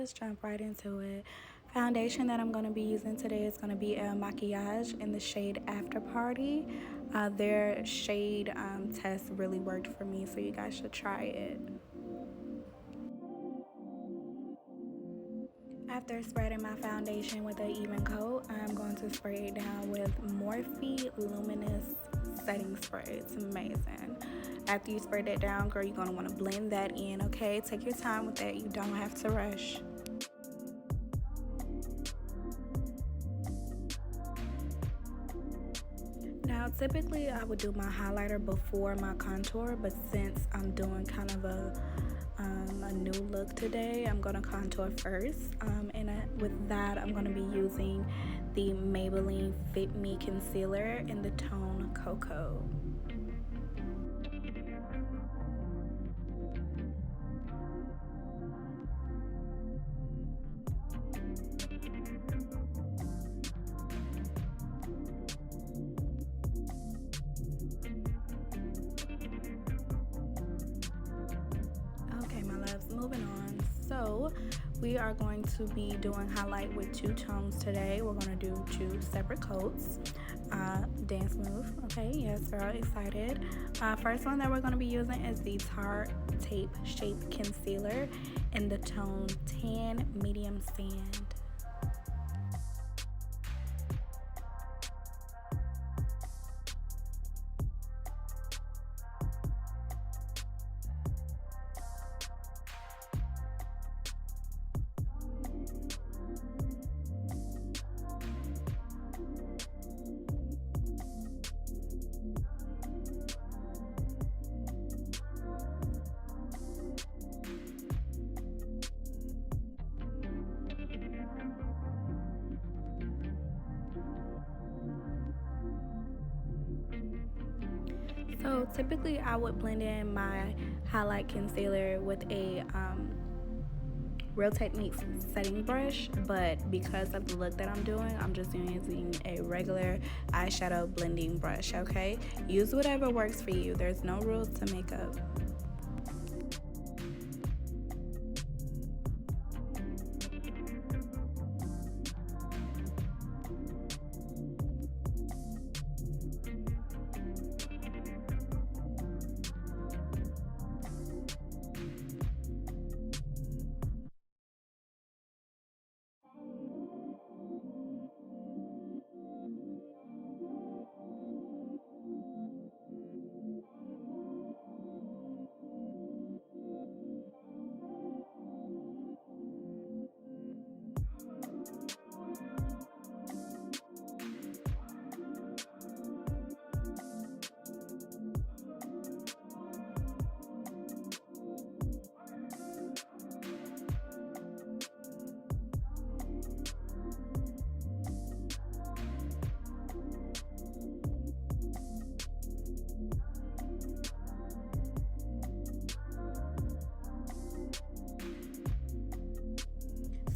let's jump right into it. Foundation that I'm going to be using today is going to be El Maquillage in the shade After Party. Their shade test really worked for me, so you guys should try it. After spreading my foundation with an even coat, I'm going to spray it down with Morphe Luminous Setting Spray. It's amazing. After you spray that down, girl, you're going to want to blend that in, okay? Take your time with that. You don't have to rush. Now, typically, I would do my highlighter before my contour, but since I'm doing kind of a new look today, I'm going to contour first. With that, I'm going to be using the Maybelline Fit Me Concealer in the tone Cocoa. Okay, my loves, moving on. So we are going to be doing highlight with two tones today. We're going to do two separate coats. Dance move. Okay, yes, girl, excited. First one that we're going to be using is the Tarte Tape Shape Concealer in the tone Tan Medium Sand. So typically I would blend in my highlight concealer with a Real Techniques setting brush, but because of the look that I'm doing, I'm just using a regular eyeshadow blending brush, okay? Use whatever works for you. There's no rules to makeup.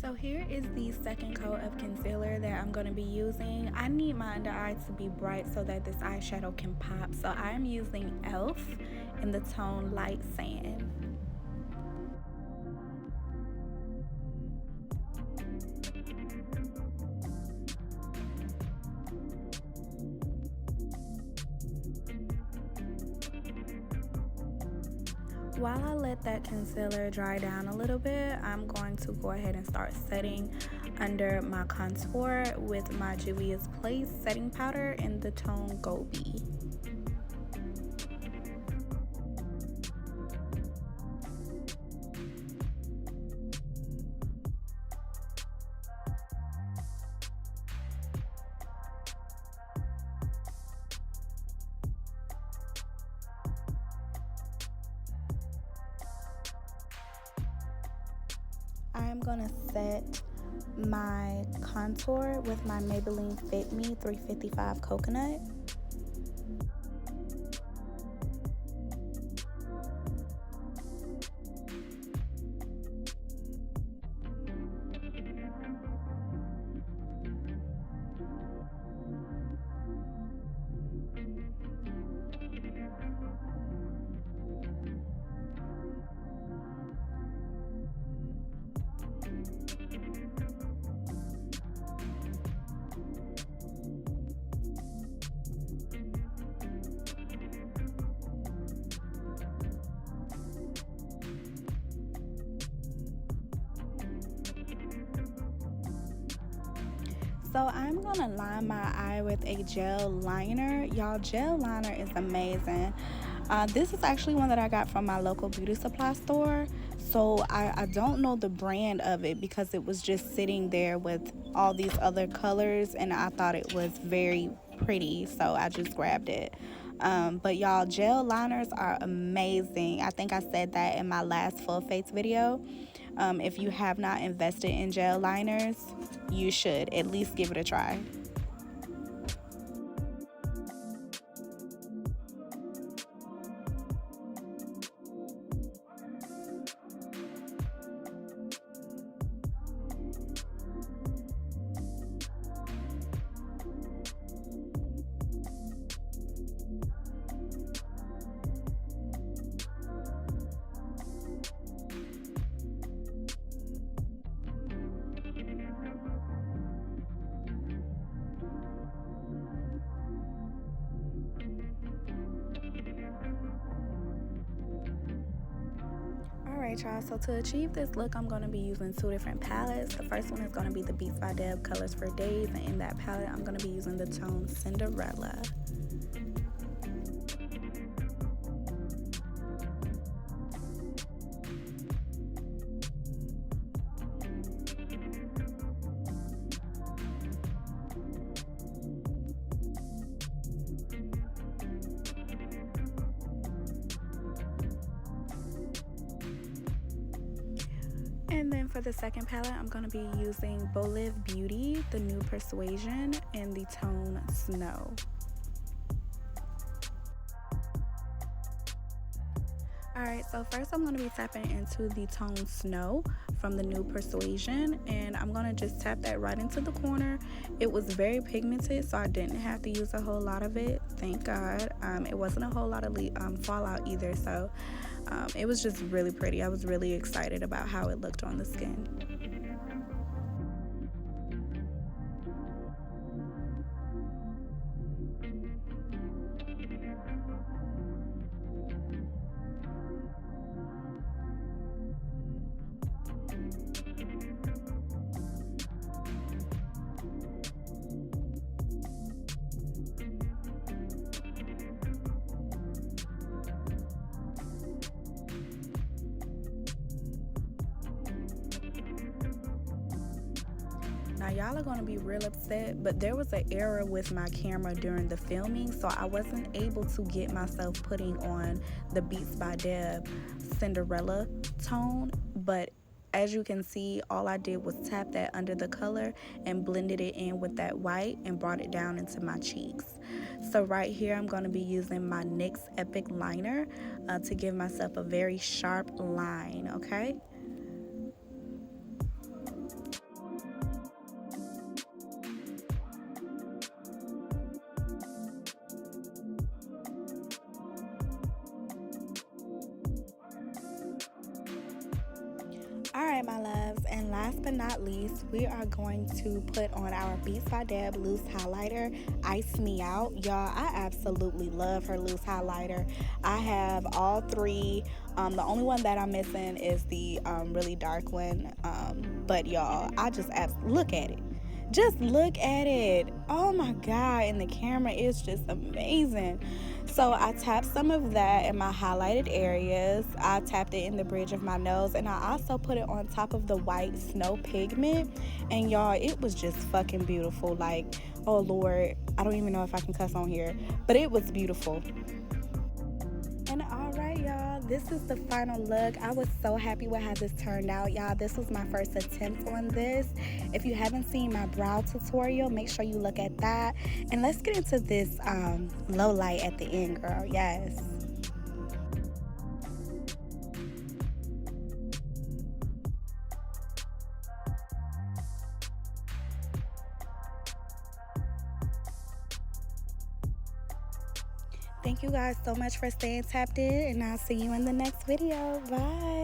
So here is the second coat of concealer that I'm going to be using. I need my under eye to be bright so that this eyeshadow can pop. So I'm using e.l.f. in the tone Light Sand. While I let that concealer dry down a little bit, I'm going to go ahead and start setting under my contour with my Juvia's Place setting powder in the tone Gobi. I'm gonna set my contour with my Maybelline Fit Me 355 Coconut. So I'm gonna line my eye with a gel liner. Y'all, gel liner is amazing. This is actually one that I got from my local beauty supply store. So I don't know the brand of it because it was just sitting there with all these other colors and I thought it was very pretty, so I just grabbed it. But y'all, gel liners are amazing. I think I said that in my last full face video. If you have not invested in gel liners, you should at least give it a try. Alright y'all, so to achieve this look, I'm going to be using two different palettes. The first one is going to be the Beats by Deb Colors for Days, and in that palette, I'm going to be using the tone Cinderella. And then for the second palette, I'm going to be using Boliv Beauty, the New Persuasion, in the tone Snow. Alright, so first I'm going to be tapping into the tone Snow from the New Persuasion, and I'm going to just tap that right into the corner. It was very pigmented, so I didn't have to use a whole lot of it, thank God. It wasn't a whole lot of fallout either, so it was just really pretty. I was really excited about how it looked on the skin. Now y'all are gonna be real upset, but there was an error with my camera during the filming, so I wasn't able to get myself putting on the Beats by Deb Cinderella tone. But as you can see, all I did was tap that under the color and blended it in with that white and brought it down into my cheeks. So right here, I'm going to be using my NYX Epic Liner to give myself a very sharp line, okay? Alright, my loves, and last but not least, we are going to put on our Beats by Deb loose highlighter, Ice Me Out. Y'all, I absolutely love her loose highlighter. I have all three. The only one that I'm missing is the really dark one. But y'all, I just look at it. Just look at it. Oh my God, and the camera is just amazing. So I tapped some of that in my highlighted areas. I tapped it in the bridge of my nose, and I also put it on top of the white snow pigment. And y'all, it was just fucking beautiful. Like, oh Lord, I don't even know if I can cuss on here, but it was beautiful. And alright y'all, this is the final look. I was so happy with how this turned out, y'all. This was my first attempt on this. If you haven't seen my brow tutorial, make sure you look at that. And let's get into this low light at the end, girl. Yes. Thank you guys so much for staying tapped in, and I'll see you in the next video. Bye.